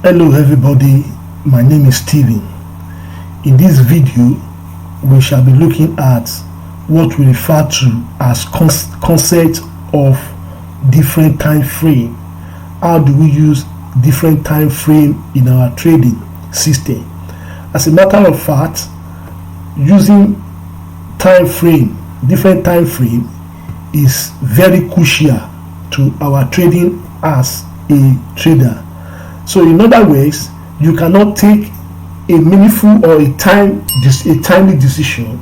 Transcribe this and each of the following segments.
Hello everybody, my name is Steven. In this video, we shall be looking at what we refer to as concept of different time frame. How do we use different time frame in our trading system? As a matter of fact, using different time frame is very crucial to our trading as a trader. So in other words, you cannot take a meaningful or a timely decision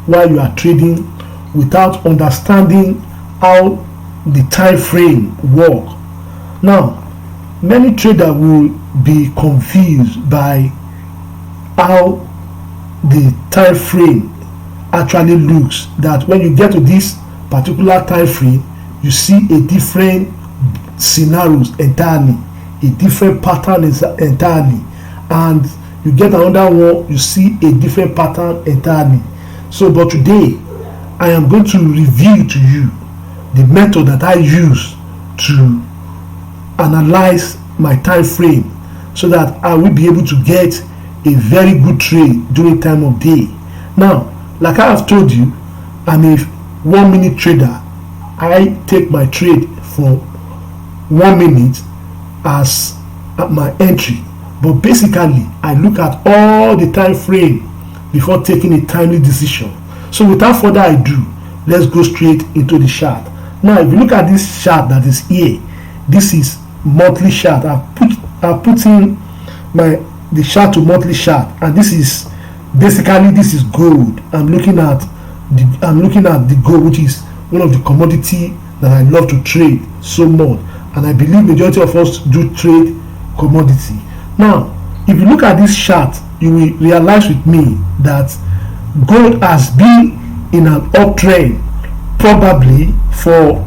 while you are trading without understanding how the time frame work. Now, many traders will be confused by how the time frame actually looks. That when you get to this particular time frame, you see a different scenarios entirely, a different pattern entirely, and you get another one, you see a different pattern entirely. So but today I am going to review to you the method that I use to analyze my time frame so that I will be able to get a very good trade during time of day. Now, like I have told you, I'm a 1 minute trader. I take my trade for 1 minute as my entry, but basically I look at all the time frame before taking a timely decision. So without further ado, let's go straight into the chart. Now, if you look at this chart that is here, this is monthly chart. I put in the chart to monthly chart, and this is gold. I'm looking at the gold, which is one of the commodity that I love to trade so much, and I believe majority of us do trade commodity. Now, if you look at this chart, you will realize with me that gold has been in an uptrend probably for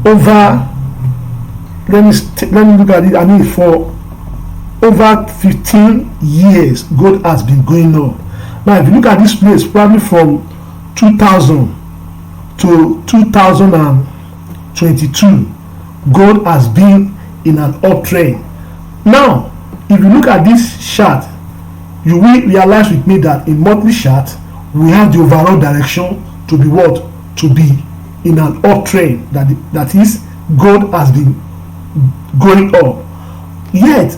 over, let me look at it, for over 15 years gold has been going up. Now, if you look at this place, probably from 2000 to 2022, gold has been in an uptrend. Now, if you look at this chart, you will realize with me that in monthly chart we have the overall direction to be what? To be in an uptrend. That is, gold has been going up. Yet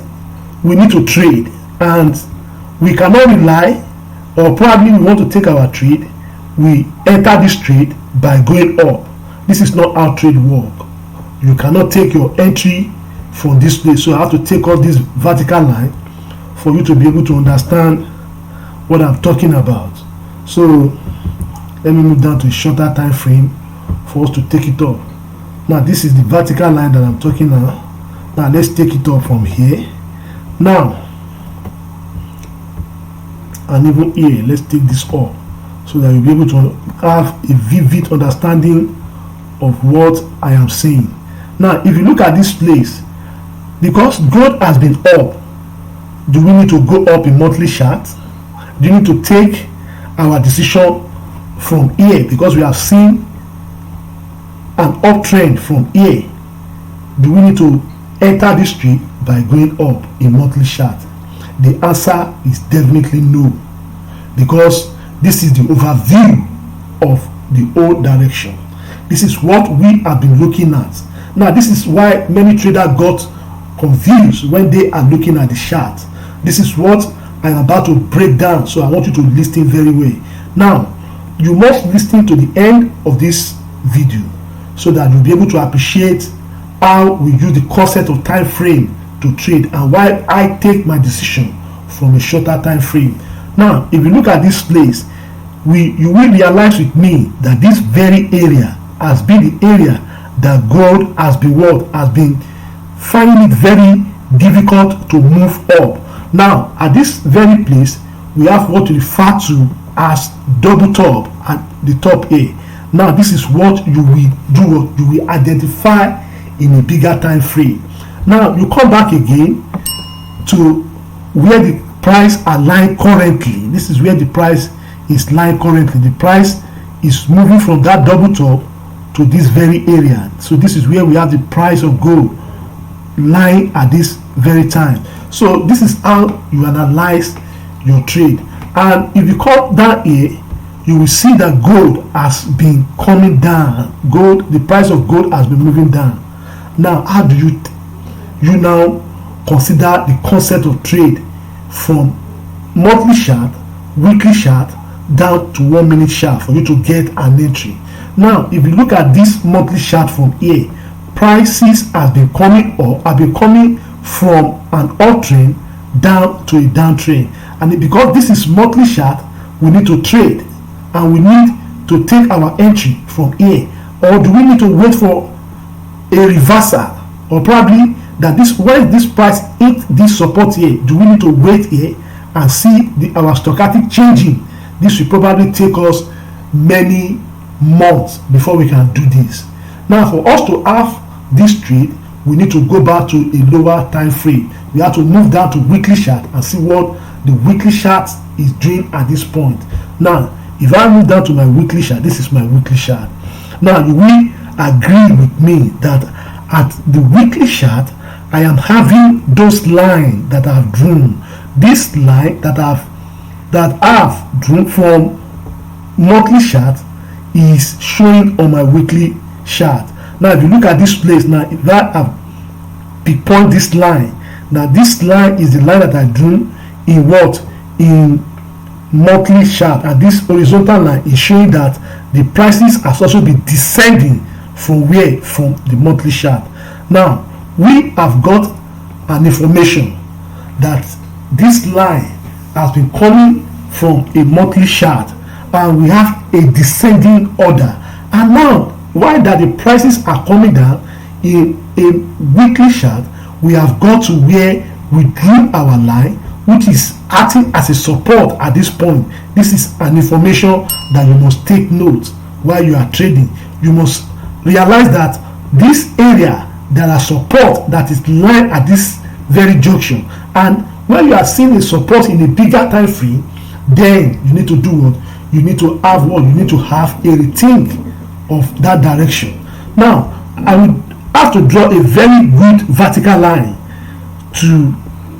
we need to trade, and we cannot rely, or probably we want to take our trade, we enter this trade by going up. This is not how trade work. You cannot take your entry from this place, so I have to take off this vertical line for you to be able to understand what I'm talking about. So let me move down to a shorter time frame for us to take it off. Now, this is the vertical line that I'm talking now. Now let's take it off from here. Now, and even here, let's take this off so that you'll be able to have a vivid understanding of what I am saying. Now, if you look at this place, because gold has been up, do we need to go up in monthly chart? Do you need to take our decision from here because we have seen an uptrend from here? Do we need to enter this trade by going up in monthly chart? The answer is definitely no, because this is the overview of the whole direction. This is what we have been looking at. Now, this is why many traders got confused when they are looking at the chart. This is what I am about to break down, so I want you to listen very well. Now, you must listen to the end of this video so that you'll be able to appreciate how we use the concept of time frame to trade and why I take my decision from a shorter time frame. Now, if you look at this place, you will realize with me that this very area has been the area that gold has been finding it very difficult to move up. Now, at this very place, we have what we refer to as double top at the top here. Now, this is what you will do. You will identify in a bigger time frame. Now, you come back again to where the price align currently. This is where the price is lying currently. The price is moving from that double top to this very area. So this is where we have the price of gold lying at this very time. So this is how you analyze your trade. And if you come down here, you will see that gold has been coming down. The price of gold has been moving down. Now, how do you now consider the concept of trade from monthly chart, weekly chart, down to 1 minute chart for you to get an entry? Now, if you look at this monthly chart from here, prices have been coming up, have been coming from an uptrend down to a downtrend. And because this is monthly chart, we need to trade and we need to take our entry from here. Or do we need to wait for a reversal, or probably that when this price hit this support here, do we need to wait here and see our stochastic changing? This will probably take us many months before we can do this. Now, for us to have this trade, we need to go back to a lower time frame. We have to move down to weekly chart and see what the weekly chart is doing at this point. Now, if I move down to my weekly chart, this is my weekly chart. Now, you will agree with me that at the weekly chart, I am having those lines that I've drawn. This line that I've drawn from monthly chart is showing on my weekly chart. Now, if you look at this place, now if I've pinpoint this line, now this line is the line that I drew in what? In monthly chart, and this horizontal line is showing that the prices has also been descending from where? From the monthly chart. Now, we have got an information that this line has been coming from a monthly chart, and we have a descending order. And now, why that the prices are coming down in a weekly chart, we have got to where we drew our line, which is acting as a support at this point. This is an information that you must take note while you are trading. You must realize that this area, there are support that is lying at this very junction, and when you are seeing a support in a bigger time frame, then you need to do what? You need to have what? You need to have a rethink of that direction. Now, I would have to draw a very good vertical line to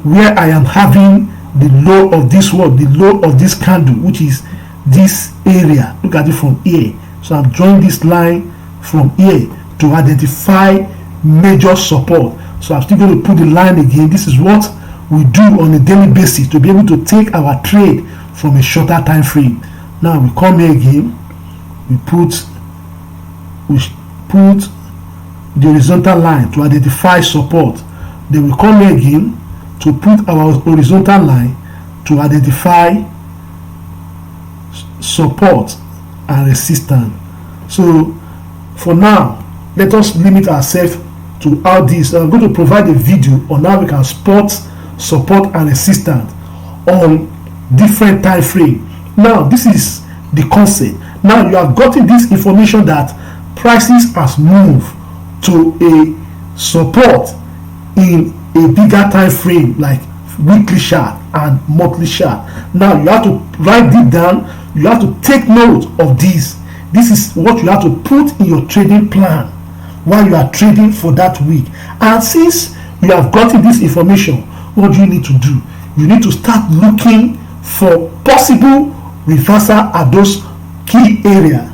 where I am having the low of this word, the low of this candle, which is this area. Look at it from here. So I'm drawing this line from here to identify major support. So I'm still going to put the line again. This is what we do on a daily basis to be able to take our trade from a shorter time frame. Now we come here again, we put the horizontal line to identify support. Then we come here again to put our horizontal line to identify support and resistance. So for now, let us limit ourselves to how this. I'm going to provide a video on how we can spot support and resistance on different time frame. Now, this is the concept. Now you have gotten this information that prices has moved to a support in a bigger time frame like weekly chart and monthly chart. Now you have to write it down. You have to take note of this. This is what you have to put in your trading plan while you are trading for that week. And since you have gotten this information, what do you need to do? You need to start looking for possible reversal at those key areas.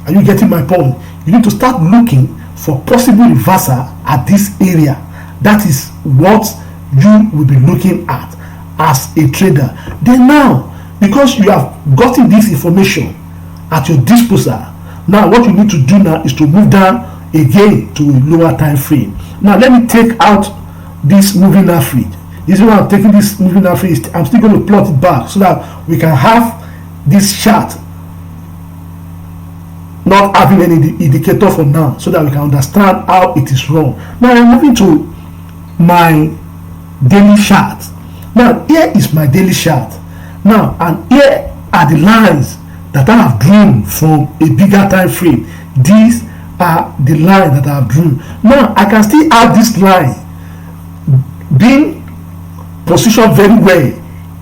Are you getting my point? You need to start looking for possible reversal at this area. That is what you will be looking at as a trader. Then now, because you have gotten this information at your disposal, now what you need to do now is to move down again to a lower time frame. Now let me take out this moving average. This is why I'm taking this moving average. I'm still going to plot it back so that we can have this chart not having any indicator for now, so that we can understand how it is wrong. Now I'm moving to my daily chart. Now here is my daily chart. Now, and here are the lines that I have drawn from a bigger time frame. These are the lines that I have drawn. Now I can still have this line being positioned very well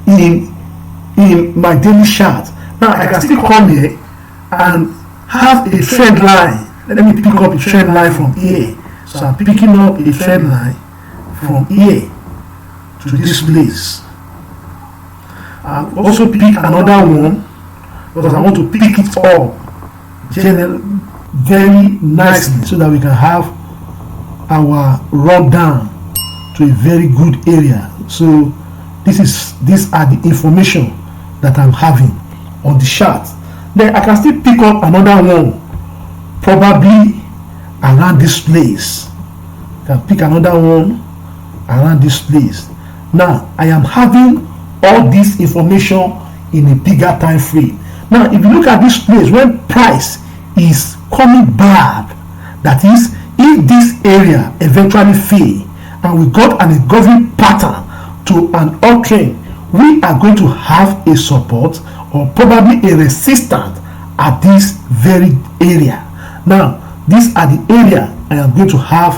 in my daily chart. Now I can still come here and have a trend line. Let me pick up a trend line from here. So I'm picking up a trend line from here. to this place. I'll also pick another one because I want to pick it up very nicely so that we can have our rundown to a very good area. So these are the information that I'm having on the chart. Then I can still pick up another one probably around this place. I can pick another one around this place. Now I am having all this information in a bigger time frame. Now if you look at this place, when price is coming back, that is, if this area eventually fail and we got an engulfing pattern to an uptrend, we are going to have a support or probably a resistance at this very area. Now these are the area I am going to have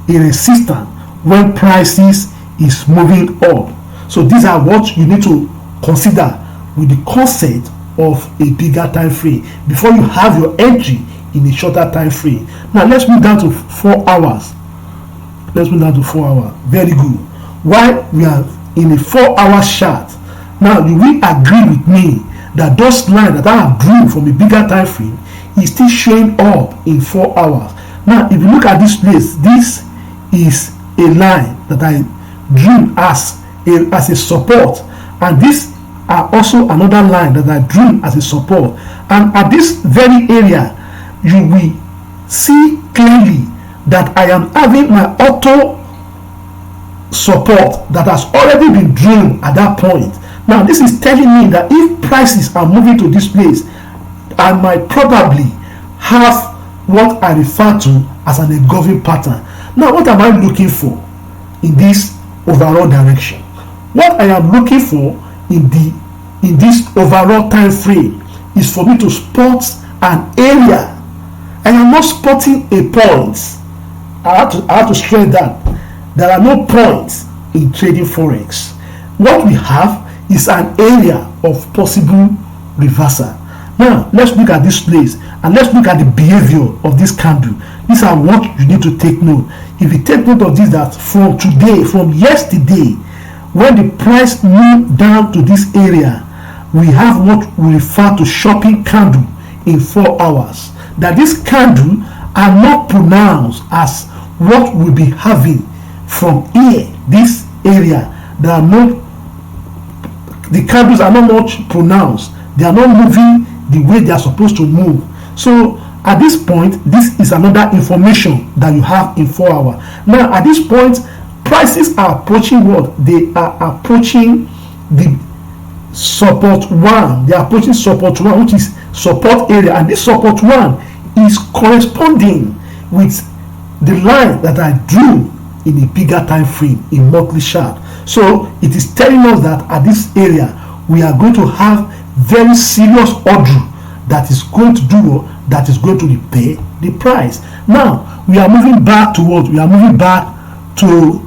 a resistance when prices is moving up. So these are what you need to consider with the concept of a bigger time frame before you have your entry in a shorter time frame. Now let's move down to 4 hours. Let's move down to 4 hours. Very good. While we are in a 4-hour chart, now you will agree with me that those lines that I have drew from a bigger time frame is still showing up in 4 hours. Now if you look at this place, this is a line that I drew as a support, and this are also another line that I drew as a support. And at this very area you will see clearly that I am having my auto support that has already been drawn at that point. Now this is telling me that if prices are moving to this place, I might probably have what I refer to as an engulfing pattern. Now what am I looking for in this overall direction? What I am looking for in this overall time frame is for me to spot an area. I am not spotting a point. I have to stress that there are no points in trading forex. What we have is an area of possible reversal. Now let's look at this place and let's look at the behavior of this candle. These are what you need to take note. If you take note of this, that from today, from yesterday, when the price moved down to this area, we have what we refer to shopping candle in 4 hours. That this candle are not pronounced as what we'll be having from here, this area. They are not, the candles are not much pronounced. They are not moving the way they are supposed to move. So at this point, this is another information that you have in 4 hours. Now at this point, prices are approaching what? They are approaching the support 1. They are approaching support 1, which is support area, and this support 1 is corresponding with the line that I drew in a bigger time frame in monthly chart. So it is telling us that at this area we are going to have very serious order that is going to do, that is going to repair the price. Now we are moving back to what? We are moving back to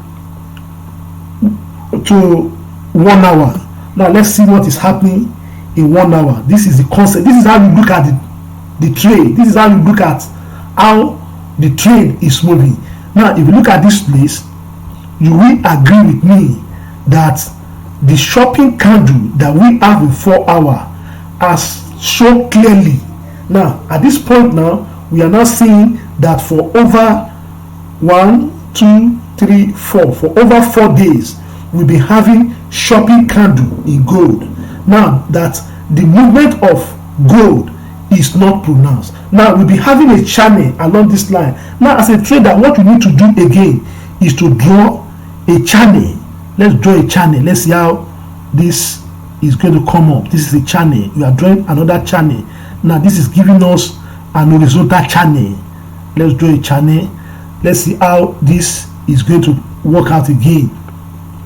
1 hour. Now let's see what is happening in 1 hour. This is the concept. This is how you look at the trade. This is how you look at how the trade is moving. Now if you look at this place, you will agree with me that the shopping candle that we have in 4 hours has shown clearly. Now at this point now, we are now seeing that for over 1, 2, 3, 4, for over 4 days we'll be having shopping candle in gold. Now that the movement of gold is not pronounced. Now we'll be having a channel along this line. Now as a trader, what we need to do again is to draw a channel. Let's draw a channel. Let's see how this is going to come up. This is a channel. We are drawing another channel. Now this is giving us an horizontal channel. Let's draw a channel. Let's see how this is going to work out again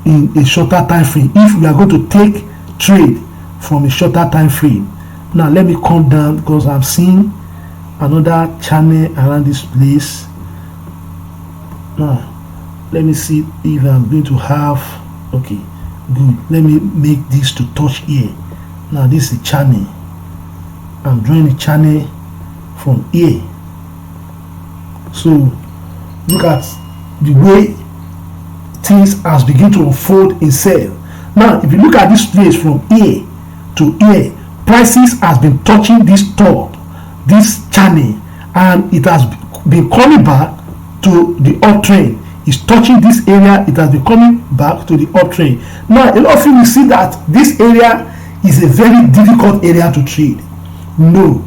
in a shorter time frame, if we are going to take trade from a shorter time frame. Now let me come down because I'm seeing another channel around this place. Now let me see if I'm going to have, okay, good. Let me make this to touch here. Now this is a channel. I'm drawing a channel from here. So look at the way things has begin to unfold in sale. Now if you look at this place from here to here, prices has been touching this top, this channel, and it has been coming back to the uptrend. It's touching this area, it has been coming back to the uptrend. Now a lot of you will see that this area is a very difficult area to trade. No,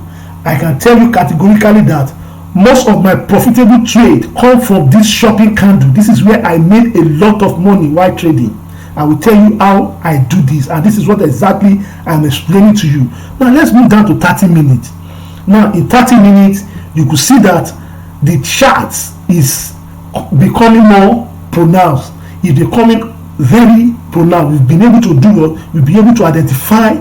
I can tell you categorically that most of my profitable trade come from this shopping candle. This is where I made a lot of money while trading. I will tell you how I do this, and this is what exactly I'm explaining to you. Now let's move down to 30 minutes. Now in 30 minutes, you could see that the chart is becoming more pronounced. It's becoming very pronounced. We've been able to do what? We've been able to identify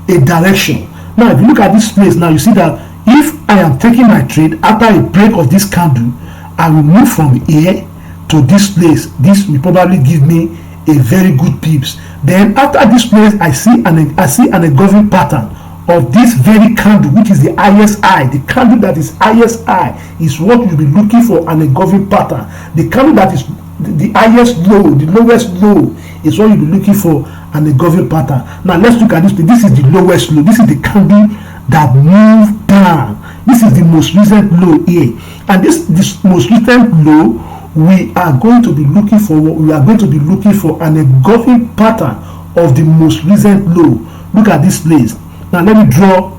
a direction. Now if you look at this place now, you see that if I am taking my trade after a break of this candle, I will move from here to this place. This will probably give me a very good pips. Then after this place, I see an engulfing pattern of this very candle, which is the highest high. The candle that is highest high is what you'll be looking for, an engulfing pattern. The candle that is the highest low, the lowest low, is what you'll be looking for, an engulfing pattern. Now let's look at this. This is the lowest low. This is the candle that moved down. This is the most recent low here, and this most recent low, we are going to be looking for an engulfing pattern of the most recent low. Look at this place. Now let me draw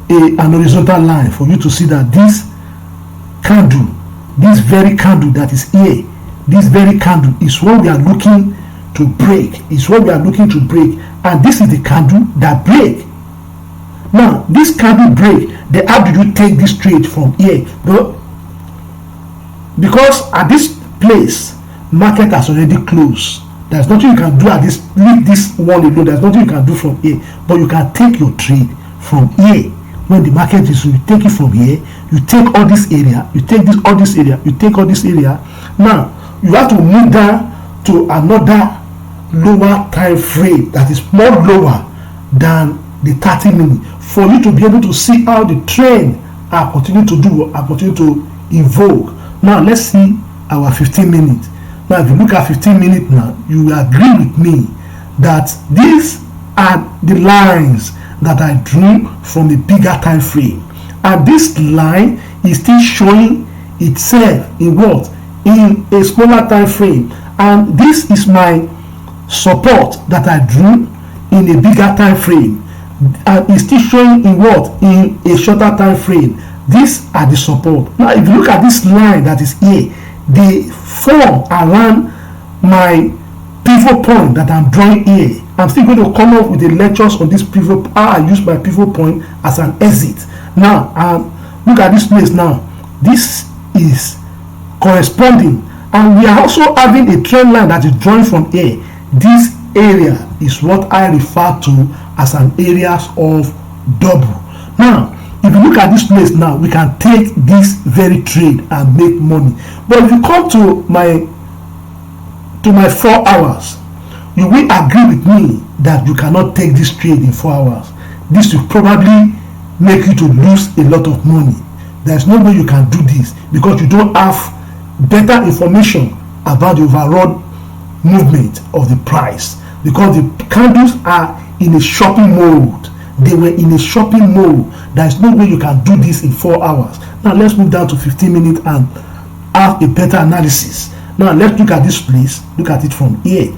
an horizontal line for you to see that this candle, this very candle that is here, this very candle is what we are looking to break. Is what we are looking to break, and this is the candle that break. Now this candle break, then how did you take this trade from here? Because at this place, market has already closed. There's nothing you can do at this. Leave this one alone. There's nothing you can do from here. But you can take your trade from here. When the market is, you take it from here. You take all this area. You take this, all this area. You take all this area. Now you have to move down to another lower time frame that is more lower than the 30 minutes for you to be able to see how the trend are continuing to do, are continuing to evolve. Now let's see our 15 minutes. Now if you look at 15 minutes now, you will agree with me that these are the lines that I drew from the bigger time frame, and this line is still showing itself in what? In a smaller time frame, and this is my support that I drew in a bigger time frame, and it's still showing in what? In a shorter time frame. These are the support. Now if you look at this line that is here, they form around my pivot point that I'm drawing here. I'm still going to come up with the lectures on this pivot, how I use my pivot point as an exit. Now look at this place now. This is corresponding, and we are also having a trend line that is drawing from here. This area is what I refer to as an area of double. Now if you look at this place now, we can take this very trade and make money. But if you come to my 4 hours, you will agree with me that you cannot take this trade in 4 hours. This will probably make you to lose a lot of money. There's no way you can do this because you don't have better information about the overall movement of the price, because the candles are in a shopping mode. They were in a shopping mode. There is no way you can do this in 4 hours. Now let's move down to 15 minutes and have a better analysis. Now let's look at this place. Look at it from here.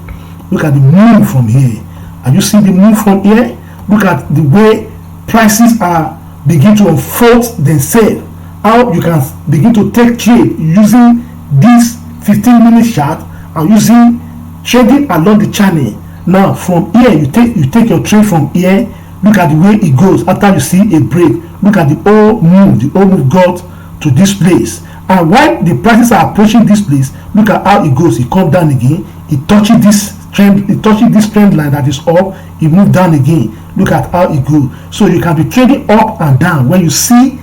Look at the move from here. Are you seeing the move from here? Look at the way prices are begin to unfold themselves. How you can begin to take trade using this 15-minute chart and using trading along the channel. Now from here, you take your trade from here. Look at the way it goes after you see a break. Look at the old move. The old move got to this place, and while the prices are approaching this place, look at how it goes. It comes down again. It touches this trend. It touches this trend line that is up. It moves down again. Look at how it goes. So you can be trading up and down when you see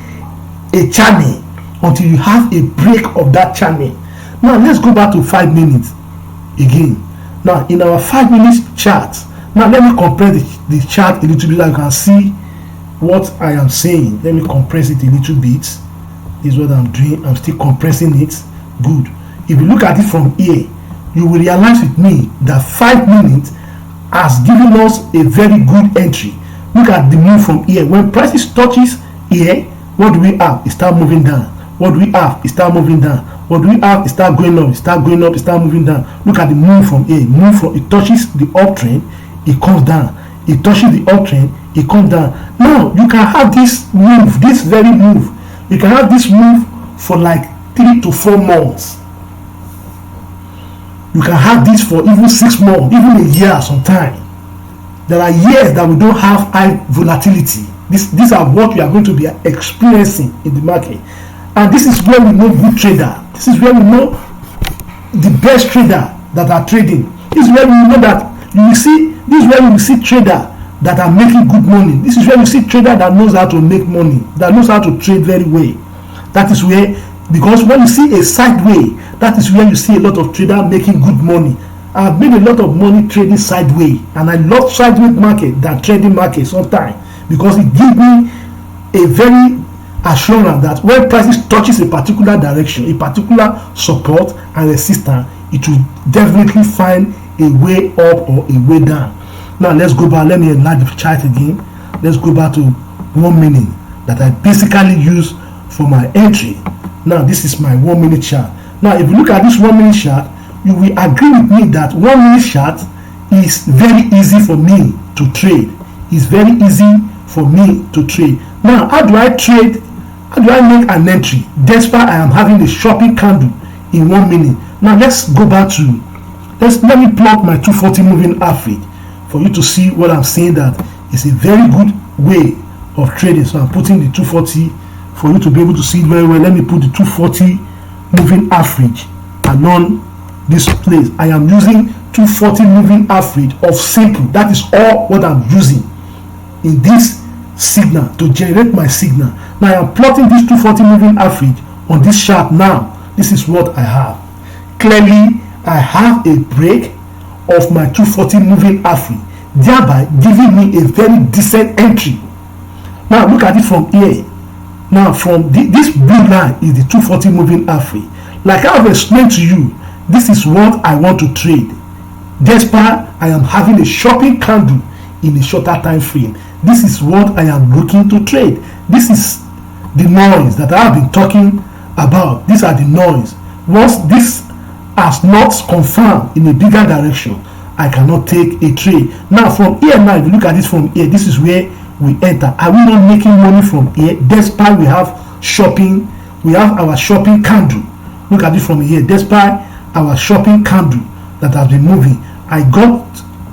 a channel until you have a break of that channel. Now let's go back to 5 minutes again. Now in our 5 minutes chart. Now let me compress the chart a little bit so you can see what I am saying. Let me compress it a little bit. This is what I'm doing. I'm still compressing it. Good. If you look at it from here, you will realize with me that 5 minutes has given us a very good entry. Look at the move from here. When prices touches here, what do we have? It start moving down. What do we have? It start moving down. What do we have? It start going up. It start going up. It start moving down. Look at the move from here. It touches the uptrend, it comes down. It touches the uptrend, it comes down. Now you can have this move, this very move. You can have this move for like 3 to 4 months. You can have this for even 6 months, even a year sometimes. There are years that we don't have high volatility. These are what we are going to be experiencing in the market. And this is where we know good trader. This is where we know the best trader that are trading. This is where we know that you will see, this is where you will see trader that are making good money. This is where you see trader that knows how to make money, that knows how to trade very well. That is where, because when you see a sideways, that is where you see a lot of trader making good money. I've made a lot of money trading sideways, and I love sideways market than trading market sometimes, because it gives me a very assurance that when prices touches a particular direction, a particular support and resistance, it will definitely find a way up or a way down. Now let's go back. Let me enlarge the chart again. Let's go back to 1 minute that I basically use for my entry. Now this is my 1 minute chart. Now if you look at this 1 minute chart, you will agree with me that 1 minute chart is very easy for me to trade. It's very easy for me to trade. Now how do I trade? How do I make an entry despite I am having a shopping candle in 1 minute? Now let's go back to, let me plot my 240 moving average for you to see what I'm saying, that it's a very good way of trading. So I'm putting the 240 for you to be able to see it very well. Let me put the 240 moving average along this place. I am using 240 moving average of simple. That is all what I'm using in this signal to generate my signal. Now I am plotting this 240 moving average on this chart. Now this is what I have. Clearly I have a break of my 240 moving average, thereby giving me a very decent entry. Now look at it from here. Now from this blue line is the 240 moving average. Like I have explained to you, this is what I want to trade, despite I am having a shopping candle in a shorter time frame. This is what I am looking to trade. This is the noise that I have been talking about. These are the noise. Once this has not confirmed in a bigger direction, I cannot take a trade. Now from here, now if you look at this from here, this is where we enter. Are we not making money from here despite we have shopping, we have our shopping candle? Look at it from here. Despite our shopping candle that has been moving, I got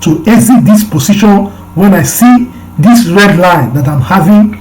to exit this position when I see this red line that I'm having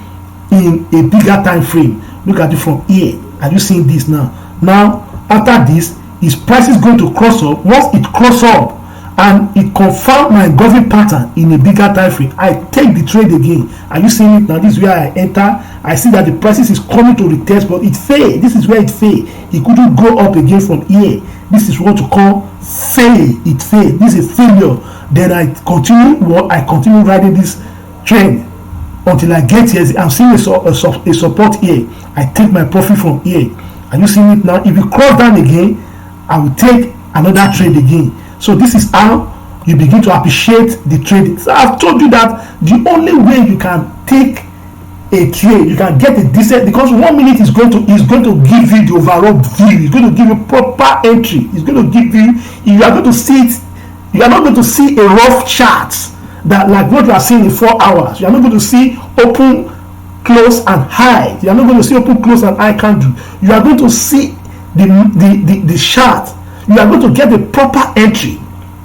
in a bigger time frame. Look at it from here. Are you seeing this now? Now after this, is prices going to cross up? Once it cross up and it confirms my government pattern in a bigger time frame, I take the trade again. Are you seeing it now? This is where I enter. I see that the prices is coming to retest, but it failed. This is where it failed. It couldn't go up again from here. This is what to call fail. It failed. This is a failure. Then I continue riding this trend until I get here. I'm seeing a support here. I take my profit from here. Are you seeing it now? If you cross down again, I will take another trade again. So this is how you begin to appreciate the trading. So I've told you that the only way you can take a trade, you can get a decent, because 1 minute is going to give you the overall view. It's going to give you proper entry. It's going to give you are going to see it. You are not going to see a rough chart that like what you are seeing in 4 hours. You are not going to see open, close and high. You are not going to see open, close and high candle. You are going to see the chart. You are going to get the proper entry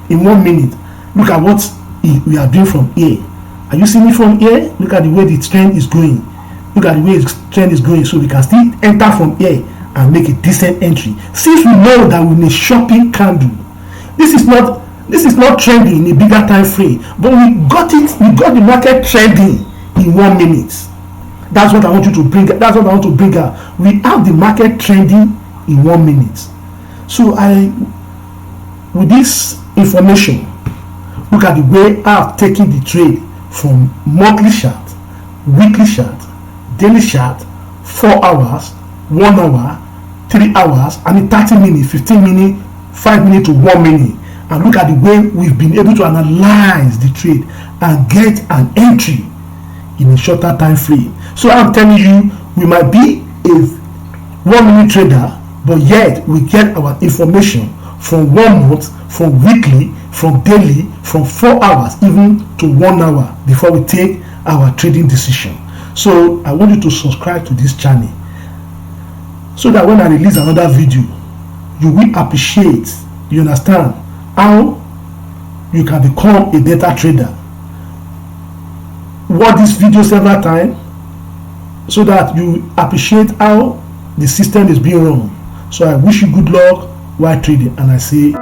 in 1 minute. Look at what we are doing from here. Are you seeing it from here? Look at the way the trend is going. Look at the way the trend is going. So we can still enter from here and make a decent entry. Since we know that we're in a shopping candle, this is not trending in a bigger time frame, but we got the market trending in 1 minute. That's what I want you to bring. That's what I want to bring out. We have the market trending in 1 minute. So with this information, look at the way I've taken the trade from monthly chart, weekly chart, daily chart, 4 hours, 1 hour, 3 hours, and in 30 minutes, 15 minutes, 5 minutes to 1 minute and look at the way we've been able to analyze the trade and get an entry in a shorter time frame. So I'm telling you, we might be a 1 minute trader, but yet we get our information from 1 month, from weekly, from daily, from 4 hours, even to 1 hour before we take our trading decision. So I want you to subscribe to this channel so that when I release another video, you will appreciate, you understand, how you can become a better trader. Watch this video several times so that you appreciate how the system is being run. So I wish you good luck while trading, and I say